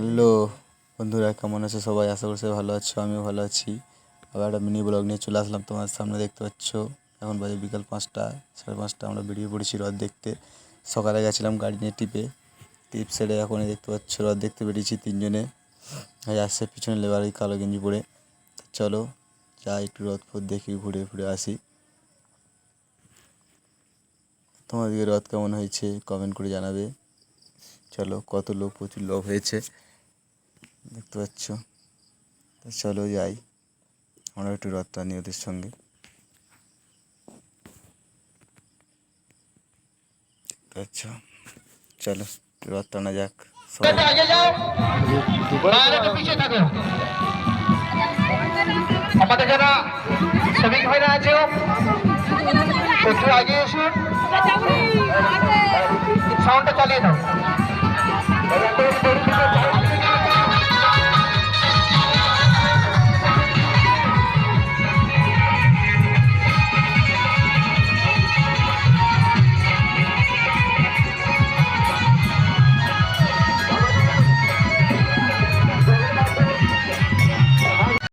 Hello বন্ধুরা, কেমন আছো সবাই? আশা করছি ভালো আছো, আমিও ভালো আছি। আবার একটা মিনি ব্লগ নিয়ে চলে আসলাম তোমার সামনে। দেখতে পাচ্ছ এখন বাজে বিকাল 5টা, 5:30। আমরা বেরিয়ে পড়েছি হ্রদ দেখতে। সকালে গেছিলাম গাড়ি নিয়ে টিপ সেরে এখনই দেখতে পাচ্ছ হ্রদ দেখতে বেরিয়েছি তিনজনে। আসছে পিছনে লেবার ওই কালো গেঞ্জি পরে। চলো যাই একটু হ্রদ ফদ দেখি, ঘুরে ঘুরে আসি। তোমাদেরকে হ্রদ কেমন হয়েছে কমেন্ট করে জানাবে। চলো, কত লোক, প্রচুর লোক হয়েছে দেখতে পাচ্ছ। চলো যাই আমরা একটু হ্রদটা নিয়ে ওদের সঙ্গে। আচ্ছা চলো হ্রদ টানা যাক সবাই। আমাদের যারা শ্রমিক ভাইরা আছে একটু আগে এসুন, সাউন্ডটা চালিয়ে দাও।